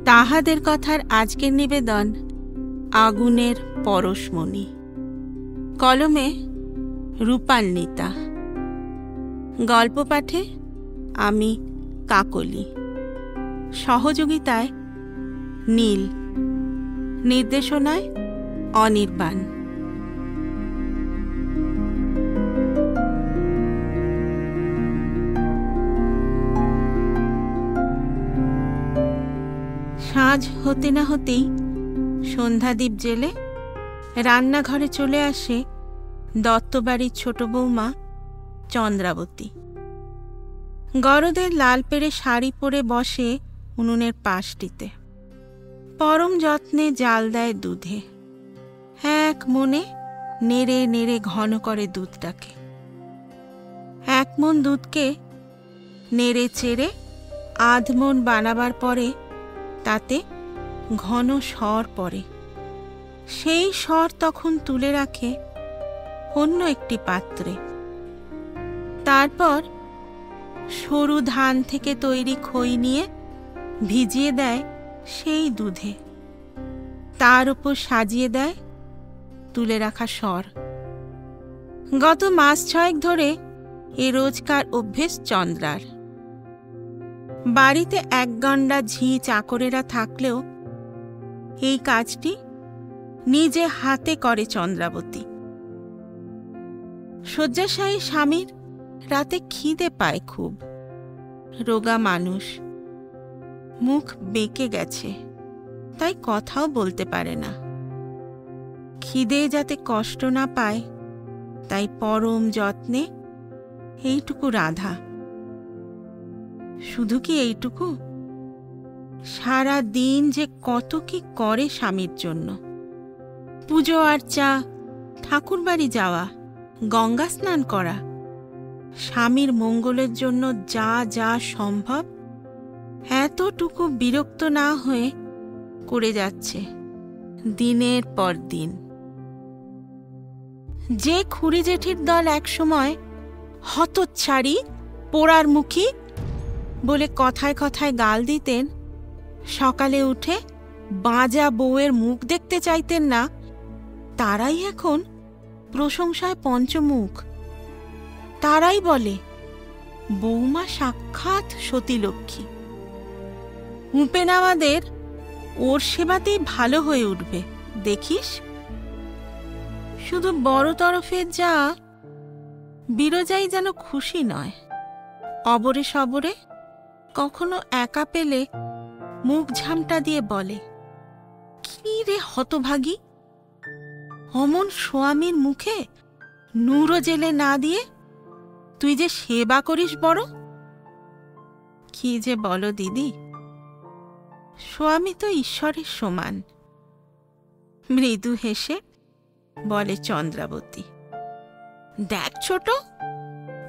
তাহাদের কথার আজকের নিবেদন আগুনের পরশমণি। কলমে রূপান্বিতা। গল্প পাঠে আমি কাকলি। সহযোগিতায় নীল। নির্দেশনায় অনির্বাণ। সাঁঝ হতে না হতেই সন্ধ্যাদীপ জেলে রান্নাঘরে চলে আসে দত্তবাড়ির ছোট বৌমা চন্দ্রাবতী। গরদের লাল পেড়ে শাড়ি পরে বসে উনুনের পাশটিতে। পরম যত্নে জাল দেয় দুধে। এক মনে নেড়ে নেড়ে ঘন করে দুধটাকে। এক মন দুধকে নেড়ে চেড়ে আধ মন বানাবার পরে তাতে ঘন স্বর পড়ে। সেই স্বর তখন তুলে রাখে অন্য একটি পাত্রে। তারপর সরু ধান থেকে তৈরি খই নিয়ে ভিজিয়ে দেয় সেই দুধে। তার উপর সাজিয়ে দেয় তুলে রাখা স্বর। গত মাস 6 ধরে এ রোজকার অভ্যেস চন্দ্রার। বাড়িতে এক গন্ডা ঝি চাকরেরা থাকলেও এই কাজটি নিজে হাতে করে চন্দ্রাবতী। শয্যাশায়ী স্বামীর রাতে খিদে পায় খুব। রোগা মানুষ, মুখ বেঁকে গেছে, তাই কথাও বলতে পারে না। খিদে যাতে কষ্ট না পায় তাই পরম যত্নে এইটুকু রাধা। শুধু কি এইটুকু? সারা দিন যে কত কি করে স্বামীর জন্য। পুজো আর্চা, ঠাকুর বাড়ি যাওয়া, গঙ্গা স্নান করা, স্বামীর মঙ্গলের জন্য যা যা সম্ভব এতটুকু বিরক্ত না হয়ে করে যাচ্ছে দিনের পর দিন। যে খুড়ি জেঠির দল একসময় হতচ্ছাড়ি, পোড়ার মুখী বলে কথায় কথায় গাল দিতেন, সকালে উঠে বাঁজা বউয়ের মুখ দেখতে চাইতেন না, তারাই এখন প্রশংসায় পঞ্চমুখ। তারাই বলে বৌমা সাক্ষাৎ সতীলক্ষ্মী। উপেন আমাদের ওর সেবাতেই ভালো হয়ে উঠবে, দেখিস। শুধু বড় তরফের যা বিরজাই যেন খুশি নয়। অবরে সবরে কখনো একা পেলে মুখ ঝামটা দিয়ে বলে, কি রে হতভাগী, অমন স্বামীর মুখে নুরো জেলে না দিয়ে তুই যে সেবা করিস বড়। কি যে বলো দিদি, স্বামী তো ঈশ্বরের সমান। মৃদু হেসে বলে চন্দ্রাবতী। দেখ ছোট,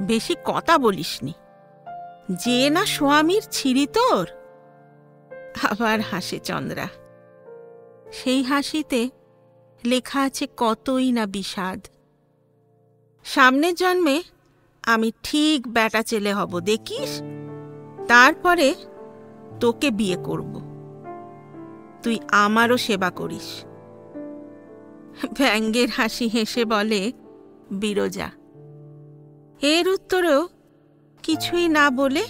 বেশি কথা বলিসনি, যে না স্বামীর ছিরি তোর। আবার হাসে চন্দ্রা। সেই হাসিতে লেখা আছে কতই না বিষাদ। সামনের জন্মে আমি ঠিক বেটা ছেলে হব, দেখিস। তারপরে তোকে বিয়ে করব, তুই আমারও সেবা করিস। ব্যঙ্গের হাসি হেসে বলে বিরজা। এর উত্তরেও কিছুই না বলে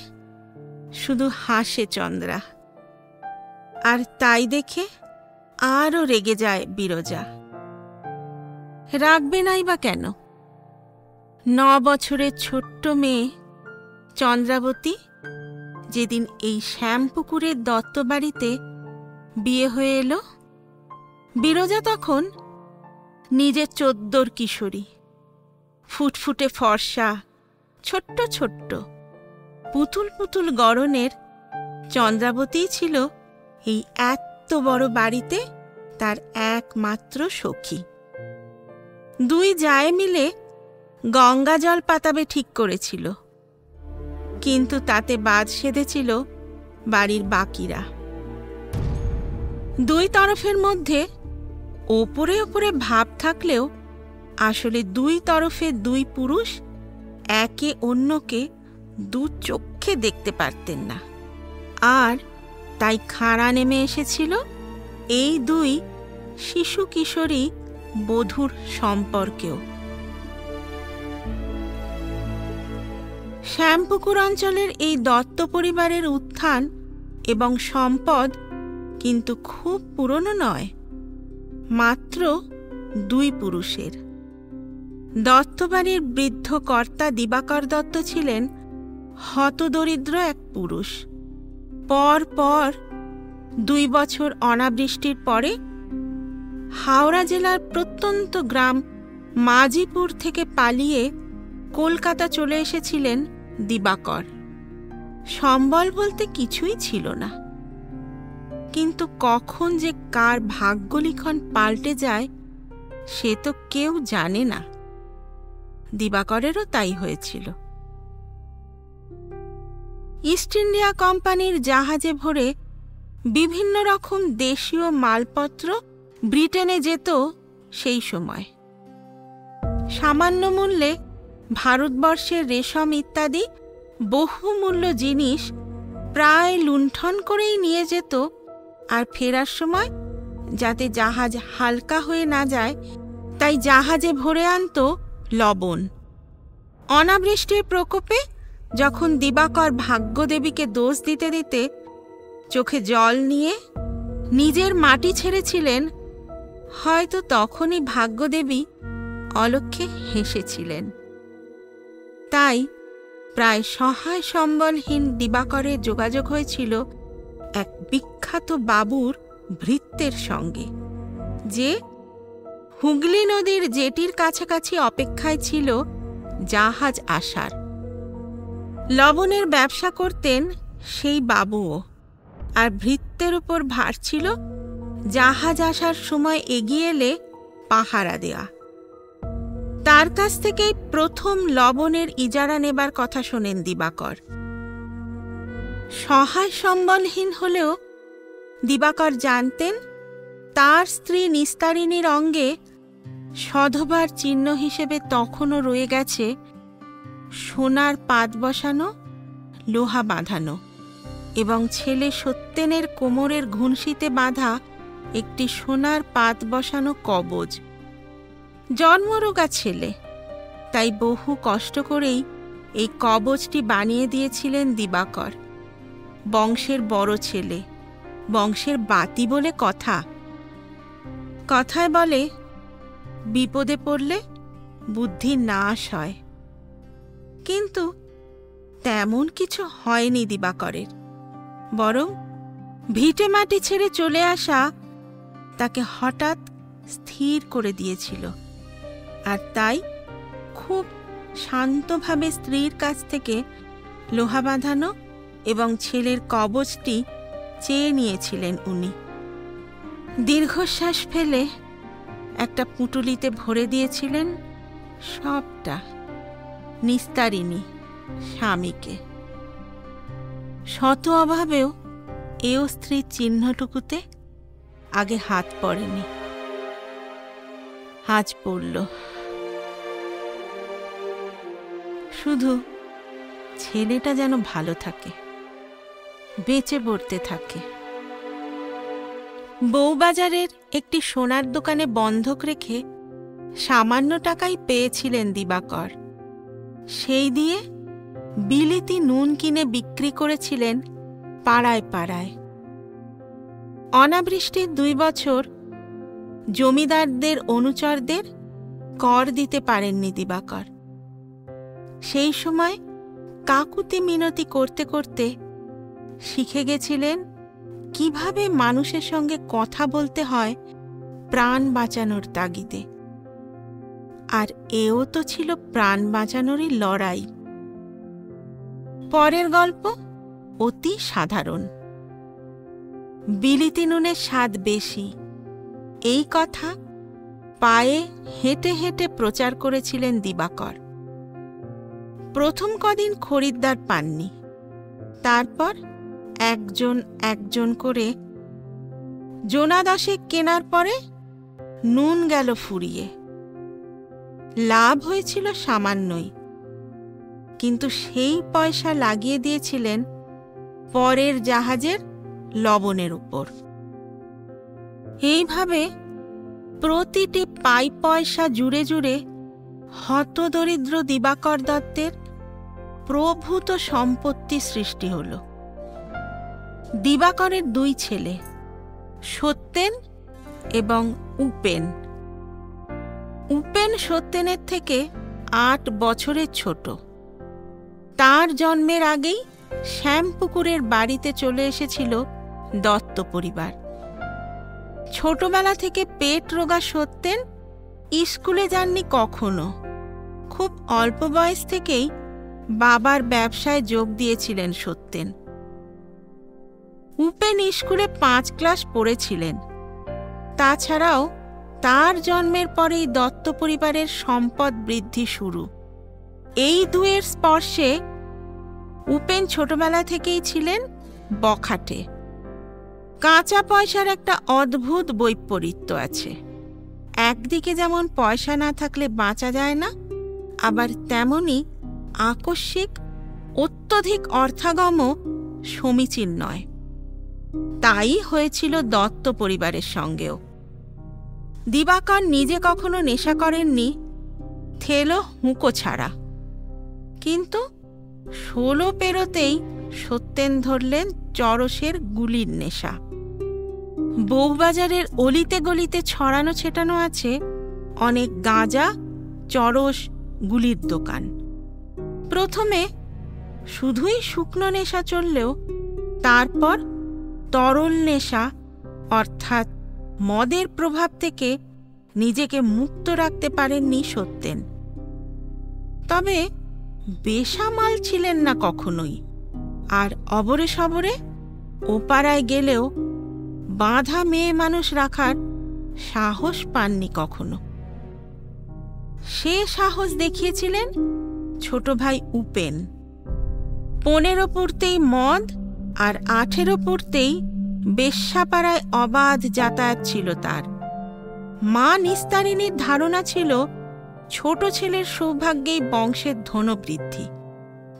শুধু হাসে চন্দ্রা। আর তাই দেখে আরও রেগে যায় বিরজা। রাখবে নাই বা কেন? 9 বছরের ছোট্ট মেয়ে চন্দ্রাবতী যেদিন এই শ্যামপুকুরের দত্তবাড়িতে বিয়ে হয়ে এলো, বিরজা তখন নিজে 14 কিশোরী। ফুটফুটে ফর্সা, ছোট্ট ছোট্ট পুতুল পুতুল গড়নের চন্দ্রাবতী ছিল এই এত বড় বাড়িতে তার একমাত্র সখী। 2 জায়ে মিলে গঙ্গা জল পাতাবে ঠিক করেছিল, কিন্তু তাতে বাদ সেধেছিল বাড়ির বাকিরা। 2 তরফের মধ্যে ওপরে ওপরে ভাব থাকলেও আসলে 2 তরফে 2 পুরুষ একে অন্যকে 2 চক্ষে দেখতে পারতেন না। আর তাই খাঁড়া নেমে এসেছিল এই দুই শিশু কিশোরী বধূর সম্পর্কেও। শ্যামপুকুর অঞ্চলের এই দত্ত পরিবারের উত্থান এবং সম্পদ কিন্তু খুব পুরনো নয়, মাত্র 2 পুরুষের। দত্তবাড়ির বৃদ্ধ কর্তা দিবাকর দত্ত ছিলেন হতদরিদ্র এক পুরুষ। পর 2 বছর অনাবৃষ্টির পরে হাওড়া জেলার প্রত্যন্ত গ্রাম মাজিপুর থেকে পালিয়ে কলকাতা চলে এসেছিলেন দিবাকর। সম্বল বলতে কিছুই ছিল না, কিন্তু কখন যে কার ভাগ্যলিখন পাল্টে যায় সে তো কেউ জানে না। দিবাকরেরও তাই হয়েছিল। ইস্ট ইন্ডিয়া কোম্পানির জাহাজে ভরে বিভিন্ন রকম দেশীয় মালপত্র ব্রিটেনে যেত সেই সময়। সামান্য মূল্যে ভারতবর্ষের রেশম ইত্যাদি বহুমূল্য জিনিস প্রায় লুণ্ঠন করেই নিয়ে যেত, আর ফেরার সময় যাতে জাহাজ হালকা হয়ে না যায় তাই জাহাজে ভরে আনত লবণ। অনাবৃষ্টির প্রকোপে যখন দিবাকর ভাগ্যদেবীকে দোষ দিতে দিতে চোখে জল নিয়ে নিজের মাটি ছেড়েছিলেন, হয়তো তখনই ভাগ্যদেবী অলক্ষ্যে হেসেছিলেন। তাই প্রায় সহায় সম্বলহীন দিবাকরের যোগাযোগ হয়েছিল এক বিখ্যাত বাবুর ভৃত্যের সঙ্গে, যে হুগলি নদীর জেটির কাছাকাছি অপেক্ষায় ছিল জাহাজ আসার। লবণের ব্যবসা করতেন সেই বাবুও, আর ভৃত্যের উপর ভার ছিল জাহাজ আসার সময় এগিয়ে এলে পাহারা দেয়া। তার কাছ থেকেই প্রথম লবণের ইজারা নেবার কথা শোনেন দিবাকর। সহায় সম্বলহীন হলেও দিবাকর জানতেন তার স্ত্রী নিস্তারিণীর অঙ্গে সধবার চিহ্ন হিসেবে তখনও রয়ে গেছে সোনার পাত বসানো, লোহা বাঁধানো এবং ছেলে সত্যেনের কোমরের ঘুনশিতে বাঁধা একটি সোনার পাত বসানো কবজ। জন্মরোগা ছেলে, তাই বহু কষ্ট করেই এই কবজটি বানিয়ে দিয়েছিলেন দিবাকর। বংশের বড় ছেলে, বংশের বাতি বলে কথা। কথায় বলে, বিপদে পড়লে বুদ্ধির নাশ হয়। কিন্তু তেমন কিছু হয়নি দিবাকরের, বরং ভিটে মাটি ছেড়ে চলে আসা তাকে হঠাৎ স্থির করে দিয়েছিল, আর তাই খুব শান্তভাবে স্ত্রীর কাছ থেকে লোহা বাঁধানো এবং ছেলের কবচটি চেয়ে নিয়েছিলেন উনি। দীর্ঘশ্বাস ফেলে একটা পুঁটুলিতে ভরে দিয়েছিলেন সবটা নিস্তারিণী স্বামীকে। শত অভাবেও এও স্ত্রীর চিহ্নটুকুতে আগে হাত পড়েনি, আজ পড়ল। শুধু ছেলেটা যেন ভালো থাকে, বেঁচে পড়তে থাকে। বউবাজারের একটি সোনার দোকানে বন্ধক রেখে সামান্য টাকাই পেয়েছিলেন দিবাকর। সেই দিয়ে বিলিতি নুন কিনে বিক্রি করেছিলেন পাড়ায় পাড়ায়। অনাবৃষ্টির 2 বছর জমিদারদের অনুচরদের কর দিতে পারেননি দিবাকর। সেই সময় কাকুতি মিনতি করতে করতে শিখে গেছিলেন কিভাবে মানুষের সঙ্গে কথা বলতে হয় প্রাণ বাঁচানোর তাগিদে। আর এও তো ছিল প্রাণ বাঁচানোরই লড়াই। পরের গল্প অতি সাধারণ। বিলিতি নুনের স্বাদ বেশি, এই কথা পায়ে হেঁটে হেঁটে প্রচার করেছিলেন দিবাকর। প্রথম কদিন খরিদ্দার পাননি, তারপর একজন একজন করে জোনা 10 কেনার পরে নুন গেল ফুরিয়ে। লাভ হয়েছিল সামান্যই, কিন্তু সেই পয়সা লাগিয়ে দিয়েছিলেন পরের জাহাজের লবণের উপর। এইভাবে প্রতিটি পাই পয়সা জুড়ে জুড়ে হতদরিদ্র দিবাকর দত্তের প্রভূত সম্পত্তি সৃষ্টি হল। দিবাকরের 2 ছেলে, সত্যেন এবং উপেন। উপেন সত্যেনের থেকে 8 বছরের ছোট। তার জন্মের আগেই শ্যামপুকুরের বাড়িতে চলে এসেছিল দত্ত পরিবার। ছোটবেলা থেকে পেট রোগা সত্যেন স্কুলে যাননি কখনো। খুব অল্প বয়স থেকেই বাবার ব্যবসায় যোগ দিয়েছিলেন সত্যেন। উপেন স্কুলে 5 ক্লাস পড়েছিলেন। তাছাড়াও তার জন্মের পরেই দত্ত পরিবারের সম্পদ বৃদ্ধি শুরু। এই দুয়ের স্পর্শে উপেন ছোটবেলা থেকেই ছিলেন বখাটে। কাঁচা পয়সার একটা অদ্ভুত বৈপরীত্য আছে। একদিকে যেমন পয়সা না থাকলে বাঁচা যায় না, আবার তেমনি আকস্মিক অত্যধিক অর্থাগমও সমীচীন নয়। তাই হয়েছিল দত্ত পরিবারের সঙ্গেও। দিবাকর নিজে কখনো নেশা করেননি, থেলো হুঁকো ছাড়া। কিন্তু 16 পেরোতেই সত্যেন ধরলেন চরসের গুলির নেশা। বউবাজারের অলিতে গলিতে ছড়ানো ছেটানো আছে অনেক গাঁজা, চরস, গুলির দোকান। প্রথমে শুধুই শুকনো নেশা চললেও তারপর তরল নেশা অর্থাৎ মদের প্রভাব থেকে নিজেকে মুক্ত রাখতে পারেননি সত্যেন। তবে বেসামাল ছিলেন না কখনোই, আর অবরে সবরে ওপাড়ায় গেলেও বাঁধা মেয়ে মানুষ রাখার সাহস পাননি কখনো। সে সাহস দেখিয়েছিলেন ছোট ভাই উপেন। 15 পড়তেই মদ আর 18 পড়তেই বেশ্যাপাড়ায় অবাধ যাতায়াত ছিল তার। মা নিস্তারিণীর ধারণা ছিল ছোট ছেলের সৌভাগ্যেই বংশের ধনবৃদ্ধি,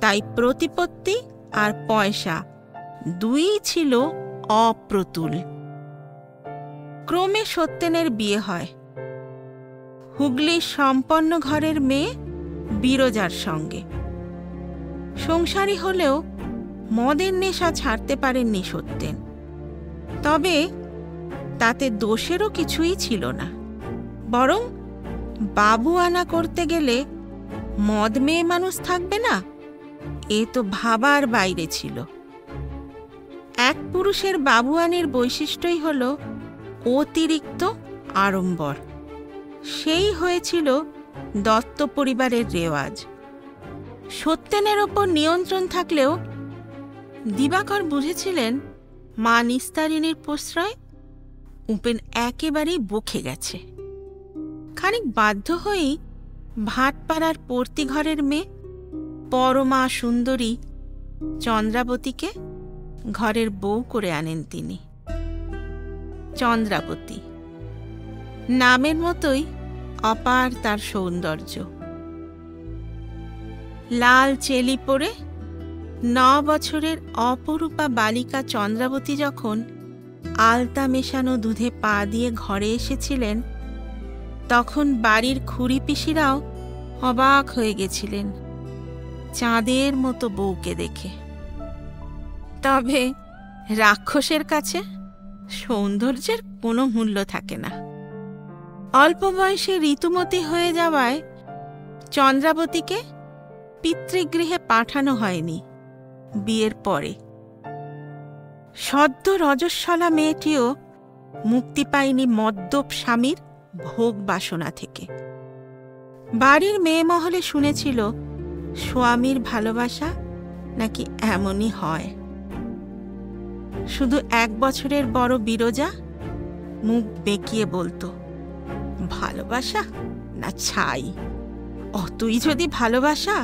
তাই প্রতিপত্তি আর পয়সা দুইই ছিল অপ্রতুল। ক্রমে সত্যেনের বিয়ে হয় হুগলির সম্পন্ন ঘরের মেয়ে বিরজার সঙ্গে। সংসারী হলেও মদের নেশা ছাড়তে পারেননি সত্যেন। তবে তাতে দোষেরও কিছুই ছিল না, বরং বাবু আনা করতে গেলে মদ মেয়ে মানুষ থাকবে না, এ তো ভাবার বাইরে ছিল। এক পুরুষের বাবুয়ানির বৈশিষ্ট্যই হল অতিরিক্ত আড়ম্বর। সেই হয়েছিল দত্ত পরিবারের রেওয়াজ। সত্যেনের ওপর নিয়ন্ত্রণ থাকলেও দিবাকর বুঝেছিলেন মা নিস্তারিণীর প্রশ্রয় উপেন একেবারেই বকে গেছে। খানিক বাধ্য হয়েই ভাটপাড়ার পর্তি ঘরের মেয়ে পরমা সুন্দরী চন্দ্রাবতীকে ঘরের বউ করে আনেন তিনি। চন্দ্রাবতী নামের মতোই অপার তার সৌন্দর্য। লাল চেলি পরে 9 বছরের অপরূপা বালিকা চন্দ্রাবতী যখন আলতা মেশানো দুধে পা দিয়ে ঘরে এসেছিলেন, তখন বাড়ির খুড়ি পিসিরাও অবাক হয়ে গেছিলেন চাঁদের মতো বউকে দেখে। তবে রাক্ষসের কাছে সৌন্দর্যের কোনো মূল্য থাকে না। অল্প বয়সে ঋতুমতী হয়ে যাওয়ায় চন্দ্রাবতীকে পিতৃগৃহে পাঠানো হয়নি বিয়ের পরে। সদ্য রজস্বলা মেয়েটিও মুক্তি পায়নি মদ্যপ স্বামীর ভোগ বাসনা থেকে। বাড়ির মেয়ে মহলে শুনেছিল স্বামীর ভালোবাসা নাকি এমনই হয়। শুধু 1 বছরের বড় বিরজা মুখ বেঁকিয়ে বলতো, ভালোবাসা না ছাই, অতই যদি ভালোবাসা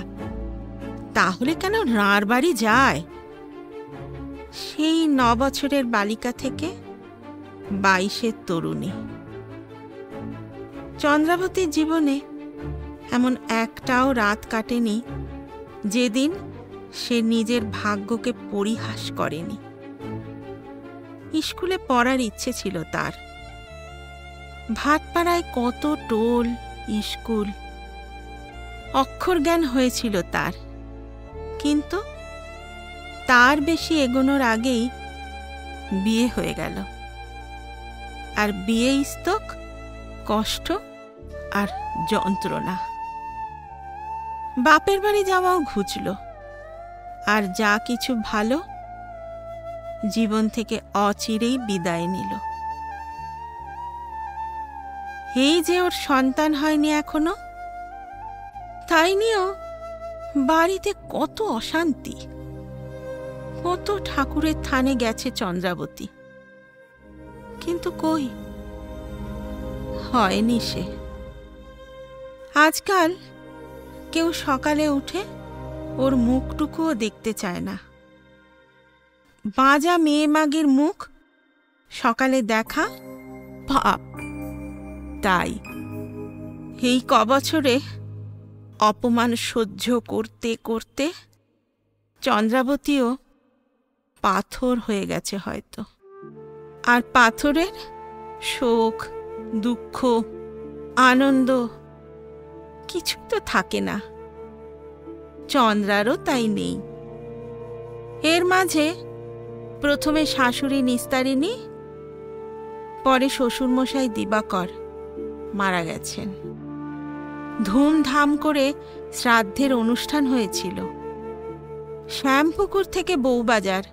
তাহলে কেন রাঁর বাড়ি যায়। সেই 9 বছরের বালিকা থেকে 22-এর তরুণী। চন্দ্রাবতীর জীবনে এমন একটাও রাত কাটেনি যেদিন সে নিজের ভাগ্যকে পরিহাস করেনি। স্কুলে পড়ার ইচ্ছে ছিল তার। ভাটপাড়ায় কত টোল, স্কুল, অক্ষর জ্ঞান হয়েছিল তার। কিন্তু তার বেশি এগোনোর আগেই বিয়ে হয়ে গেল। আর বিয়ে স্তক কষ্ট আর যন্ত্রণা। বাপের বাড়ি যাওয়াও ঘুচল। আর যা কিছু ভালো জীবন থেকে অচিরেই বিদায় নিল। এই যে ওর সন্তান হয়নি এখনো, তাই নিয়েও বাড়িতে কত অশান্তি। কত ঠাকুরের থানে গেছে চন্দ্রাবতী, কিন্তু কই হয়নি সে। আজকাল কেউ সকালে উঠে ওর মুখটুকুও দেখতে চায় না। বাঁজা মেয়ে মাগির মুখ সকালে দেখা পাপ। তাই এই কবছরে অপমান সহ্য করতে করতে চন্দ্রাবতীও পাথর হয়ে গেছে হয়তো। আর পাথরের শোক, দুঃখ, আনন্দ কিছু তো থাকে না। চন্দ্রারও তাই নেই। এর মাঝে প্রথমে শাশুড়ি নিস্তারিণী, পরে শ্বশুরমশাই দিবাকর মারা গেছেন। ধুমধাম করে শ্রাদ্ধের অনুষ্ঠান হয়েছিল। শ্যামপুকুর থেকে বউবাজার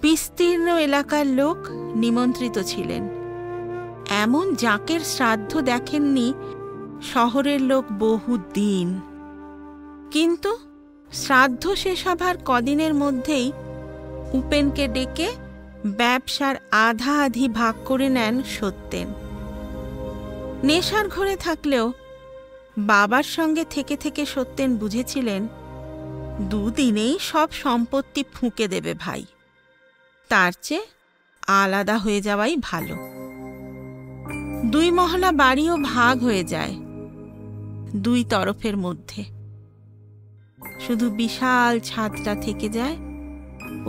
বিস্তীর্ণ এলাকার লোক নিমন্ত্রিত ছিলেন। এমন জাঁকের শ্রাদ্ধ দেখেননি শহরের লোক বহুদিন। কিন্তু শ্রাদ্ধ শেষ হবার কদিনের মধ্যেই উপেনকে ডেকে ব্যবসার আধা আধি ভাগ করে নেন সত্যেন। নেশার ঘরে থাকলেও বাবার সঙ্গে থেকে থেকে সত্যেন বুঝেছিলেন দুদিনেই সব সম্পত্তি ফুঁকে দেবে ভাই। তার চেয়ে আলাদা হয়ে যাওয়াই ভালো। 2 মহলা বাড়িও ভাগ হয়ে যায় 2 তরফের মধ্যে। শুধু বিশাল ছাদটা থেকে যায়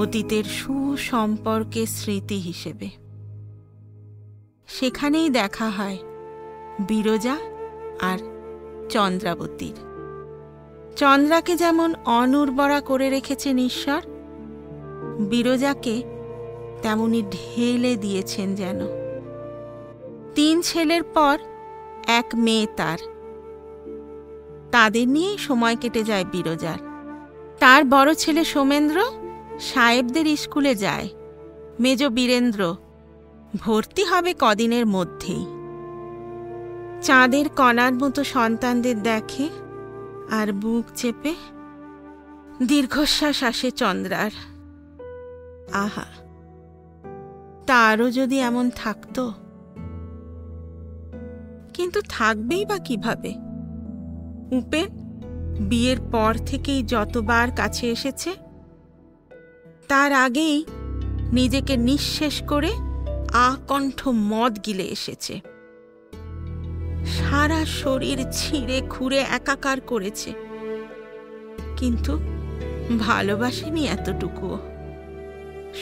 অতীতের সুসম্পর্কের স্মৃতি হিসেবে। সেখানেই দেখা হয় বিরজা আর চন্দ্রাবতীর। চন্দ্রাকে যেমন অনুর্বরা করে রেখেছেন ঈশ্বর, বিরজাকে তেমনি ঢেলে দিয়েছেন যেন। 3 ছেলের পর 1 মেয়ে তার। তাদের নিয়েই সময় কেটে যায় বিরজার। তার বড় ছেলে সোমেন্দ্র সাহেবদের স্কুলে যায়। মেজ বীরেন্দ্র ভর্তি হবে কদিনের মধ্যেই। চাঁদের কণার মতো সন্তানদের দেখে আর বুক চেপে দীর্ঘশ্বাস আসে চন্দ্রার। আহা, তারও যদি এমন থাকতো। কিন্তু থাকবেই বা কিভাবে? উপেন বিয়ের পর থেকেই যতবার কাছে এসেছে, তার আগেই নিজেকে নিঃশেষ করে আকণ্ঠ মদ গিলে এসেছে। সারা শরীর ছিঁড়ে খুঁড়ে একাকার করেছে, কিন্তু ভালোবাসেনি এতটুকুও।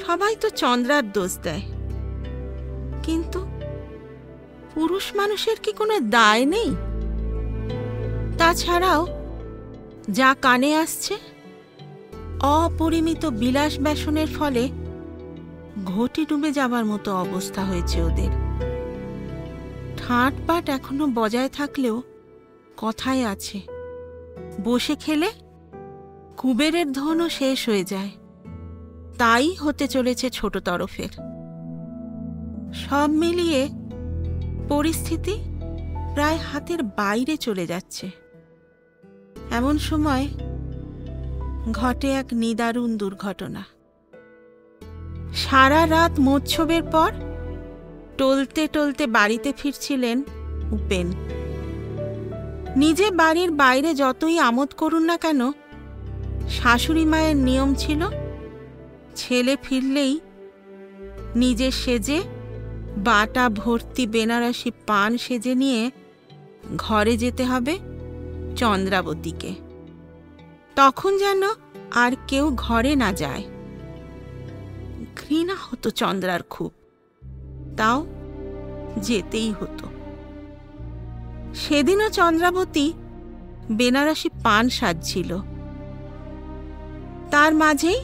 সবাই তো চন্দ্রার দোষ দেয়, কিন্তু পুরুষ মানুষের কি কোনো দায় নেই? তাছাড়াও যা কানে আসছে, অপরিমিত বিলাস ব্যসনের ফলে ঘটি ডুবে যাবার মতো অবস্থা হয়েছে ওদের। ঠাঁটপাট এখনো বজায় থাকলেও কথায় আছে, বসে খেলে কুবেরের ধনও শেষ হয়ে যায়। তাই হতে চলেছে ছোট তরফের। সব মিলিয়ে পরিস্থিতি প্রায় হাতের বাইরে চলে যাচ্ছে। এমন সময় ঘটে এক নিদারুণ দুর্ঘটনা। সারা রাত মোচ্ছবের পর টলতে টলতে বাড়িতে ফিরছিলেন উপেন। নিজে বাড়ির বাইরে যতই আমোদ করুন না কেন, শাশুড়ি মায়ের নিয়ম ছিল ছেলে ফিরলেই নিজে সেজে বাটা ভর্তি বেনারসি পান সেজে নিয়ে ঘরে যেতে হবে চন্দ্রাবতীকে। তখন যেন আর কেউ ঘরে না যায়। ঘৃণা হতো চন্দ্রার খুব, তাও যেতেই হতো। সেদিনও চন্দ্রাবতী বেনারসি পান সাজছিল, তার মাঝেই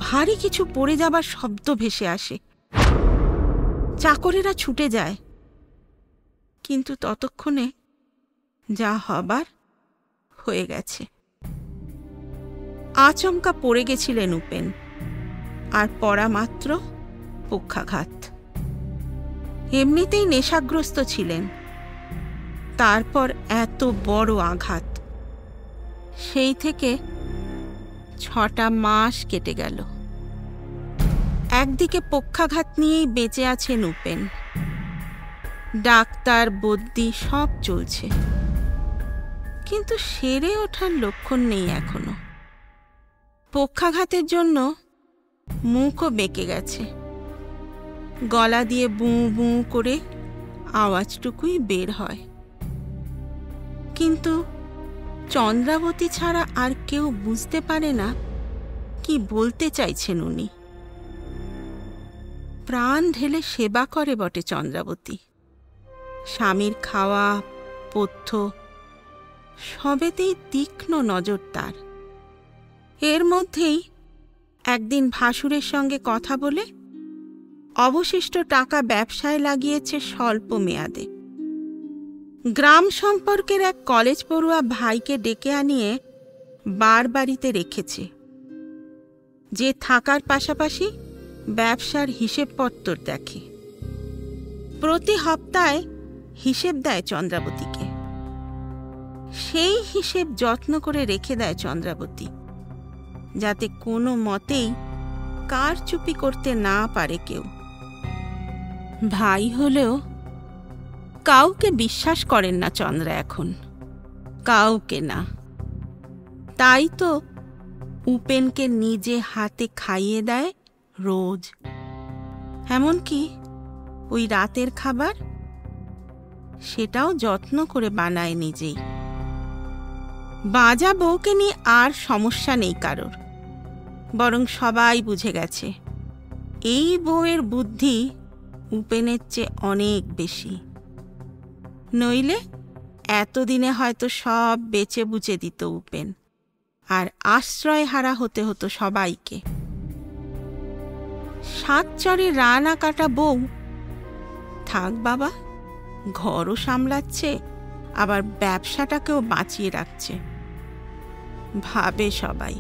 ভারী কিছু পড়ে যাবার শব্দ ভেসে আসে। চাকরেরা ছুটে যায়, কিন্তু ততক্ষণে যা হবার হয়ে গেছে। আচমকা পড়ে গেছিলেন উপেন, আর পড়া মাত্র পক্ষাঘাত। এমনিতেই নেশাগ্রস্ত ছিলেন, তারপর এত বড় আঘাত। সেই থেকে 6টা মাস কেটে গেল। একদিকে পক্ষাঘাত নিয়েই বেঁচে আছেন উপেন, ডাক্তার বদ্যি সব চলছে, কিন্তু সেরে ওঠার লক্ষণ নেই এখনো। পক্ষাঘাতের জন্য মুখও বেঁকে গেছে, গলা দিয়ে বুঁ বুঁ করে আওয়াজটুকুই বের হয়। কিন্তু চন্দ্রাবতী ছাড়া আর কেউ বুঝতে পারে না কি বলতে চাইছেন উনি। প্রাণ ঢেলে সেবা করে বটে চন্দ্রাবতী, স্বামীর খাওয়া পথ্য সবেতেই তীক্ষ্ণ নজর তার। এর মধ্যেই একদিন ভাসুরের সঙ্গে কথা বলে অবশিষ্ট টাকা ব্যবসায় লাগিয়েছে স্বল্প মেয়াদে। গ্রাম সম্পর্কের এক কলেজ পড়ুয়া ভাইকে ডেকে আনিয়ে বাড়িতে রেখেছে, যে থাকার পাশাপাশি ব্যবসার হিসেবপত্র দেখে। প্রতি সপ্তাহে হিসেব দেয় চন্দ্রাবতীকে। সেই হিসেব যত্ন করে রেখে দেয় চন্দ্রাবতী, যাতে কোনো মতেই কারচুপি করতে না পারে কেউ। ভাই হলেও কাউকে বিশ্বাস করেন না চন্দ্রা এখন, কাউকে না। তাই তো উপেনকে নিজে হাতে খাইয়ে দেয় রোজ, এমনকি ওই রাতের খাবার সেটাও যত্ন করে বানায় নিজেই। বাজা বউকে নিয়ে আর সমস্যা নেই কারোর, বরং সবাই বুঝে গেছে এই বউয়ের বুদ্ধি উপেনের চেয়ে অনেক বেশি। নইলে এতদিনে হয়তো সব বেচে বুচে দিত উপেন, আর আশ্রয় হারা হতে হতো সবাইকে। 7 চরে রানা কাটা বউ, থাক বাবা, ঘরও সামলাচ্ছে, আবার ব্যবসাটাকেও বাঁচিয়ে রাখছে, ভাবে সবাই,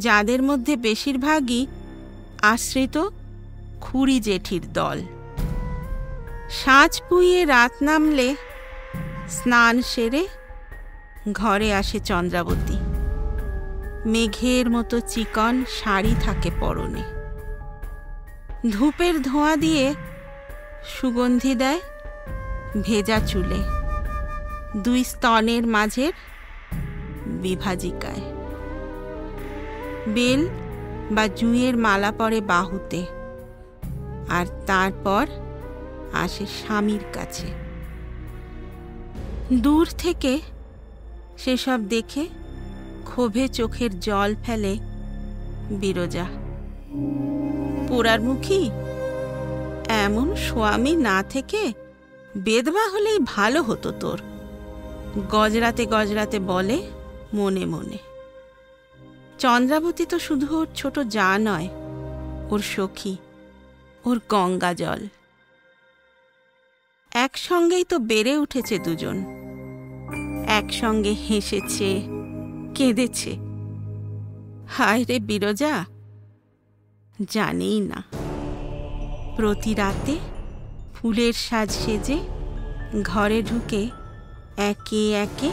যাদের মধ্যে বেশিরভাগই আশ্রিত খুড়ি জেঠির দল। সাঁঝ পুইয়ে রাত নামলে স্নান সেরে ঘরে আসে চন্দ্রাবতী। মেঘের মতো চিকন শাড়ি থাকে পরনে, ধূপের ধোঁয়া দিয়ে সুগন্ধি দেয় ভেজা চুলে, 2 স্তনের মাঝের বিভাজিকায়। বেল বা জুঁয়ের মালা পরে বাহুতে, আর তারপর আসে স্বামীর কাছে। দূর থেকে সেসব দেখে ক্ষোভে চোখের জল ফেলে বিরজা। পোড়ার মুখী, এমন স্বামী না থেকে বেদবা হলেই ভালো হতো তোর, গজরাতে গজরাতে বলে মনে মনে। চন্দ্রাবতী তো শুধু ওর ছোট যা নয়, ওর সখী, ওর গঙ্গা জল। একসঙ্গেই তো বেড়ে উঠেছে দুজন, একসঙ্গে হেসেছে কেঁদেছে। হায় রে বিরজা, জানেই না প্রতি রাতে ফুলের সাজ সেজে ঘরে ঢুকে একে একে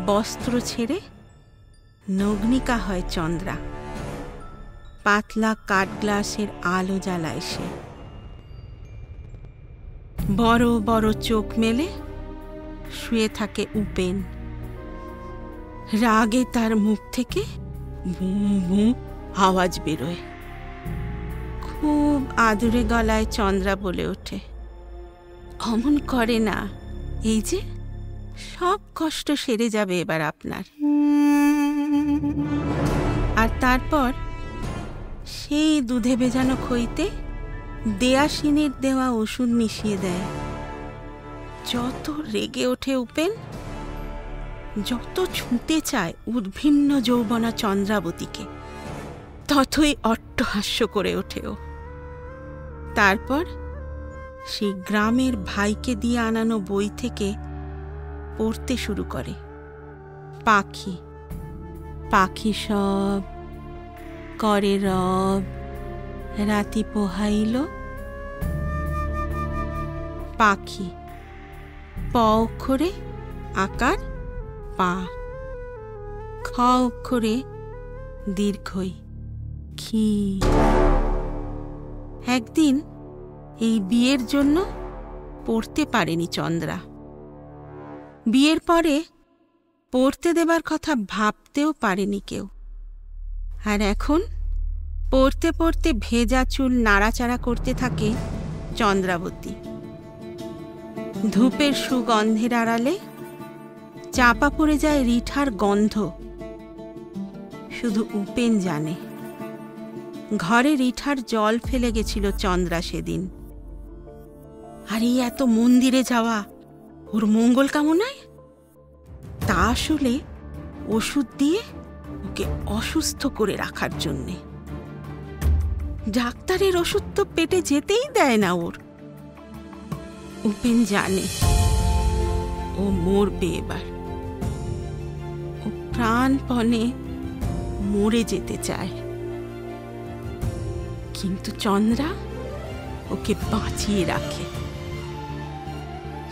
বস্ত্র ছেড়ে নগ্নিকা হয় চন্দ্রা। পাতলা কাঠ গ্লাসের আলো জ্বালায় সে, বড় বড় চোখ মেলে শুয়ে থাকে উপেন। রাগে তার মুখ থেকে বুঁ বুঁ আওয়াজ বেরোয়। খুব আদুরে গলায় চন্দ্রা বলে ওঠে, অমন করে না, এই যে সব কষ্ট সেরে যাবে এবার আপনার। আর তারপর সেই দুধে ভেজানো খইতে দেয়াসিনীর দেওয়া ওষুধ মিশিয়ে দেয়। যত রেগে ওঠে উপেন, যত ছুঁতে চায় উদ্ভিন্ন যৌবনা চন্দ্রাবতীকে, ততই অট্টহাস্য করে ওঠেও। তারপর সেই গ্রামের ভাইকে দিয়ে আনানো বই থেকে পড়তে শুরু করে। পাখি পাখি সব করে রব, রাতি পোহাইল। পাখি প অক্ষরে আকার পা, খ অক্ষরে দীর্ঘই খি। একদিন এই বিয়ের জন্য পড়তে পারেনি চন্দ্রা। বিয়ের পরে পড়তে দেবার কথা ভাবতেও পারেনি কেউ। আর এখন পড়তে পড়তে ভেজা চুল নাড়াচাড়া করতে থাকে চন্দ্রাবতী। ধূপের সুগন্ধের আড়ালে চাপা পড়ে যায় রিঠার গন্ধ। শুধু উপেন জানে, ঘরে রিঠার জল ফেলে গেছিল চন্দ্রা সেদিন। আর এই এত মন্দিরে যাওয়া ওর মঙ্গল কামনায়? তা আসলে ওষুধ দিয়ে ওকে অসুস্থ করে রাখার জন্যে। ডাক্তারের ওষুধ তো পেটে যেতেই দেয় না ওর। উপেন জানে ও মরবে এবার। ও প্রাণপণে মরে যেতে চায়, কিন্তু চন্দ্রা ওকে বাঁচিয়ে রাখে।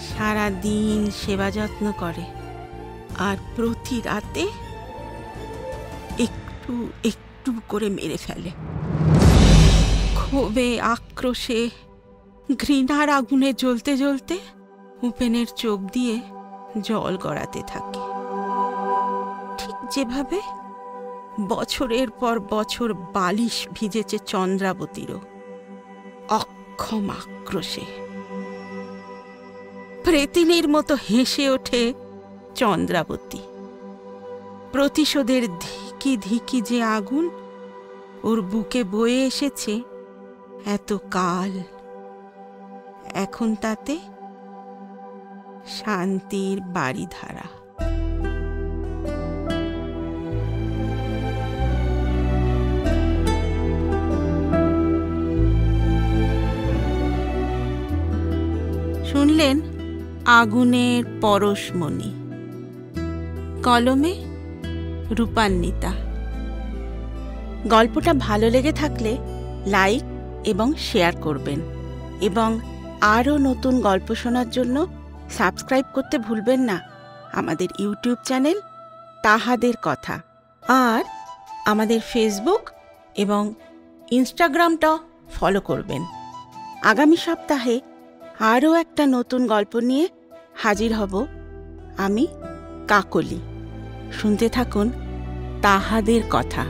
সারা দিন সেবা যত্ন করে, আর প্রতি রাতে একটু একটু করে মেরে ফেলে। ক্ষোভে, আক্রোশে, ঘৃণার আগুনে জ্বলতে জ্বলতে উপেনের চোখ দিয়ে জল গড়াতে থাকে। ঠিক যেভাবে বছরের পর বছর বালিশ ভিজেছে চন্দ্রাবতীরও অক্ষম আক্রোশে। প্রেতিনীর মতো হেসে ওঠে চন্দ্রাবতী। প্রতিশোধের ধিকি ধিকি যে আগুন ওর বুকে বয়ে এসেছে এত কাল, এখন তাতে শান্তির বাড়িধারা। শুনলেন আগুনের পরশমণি, কলমে রূপান্বিতা। গল্পটা ভালো লেগে থাকলে লাইক এবং শেয়ার করবেন, এবং আরও নতুন গল্প শোনার জন্য সাবস্ক্রাইব করতে ভুলবেন না আমাদের ইউটিউব চ্যানেল তাহাদের কথা। আর আমাদের ফেসবুক এবং ইনস্টাগ্রামটাও ফলো করবেন। আগামী সপ্তাহে আরও একটা নতুন গল্প নিয়ে হাজির হব আমি, কাকলি। শুনতে থাকুন তাহাদের কথা।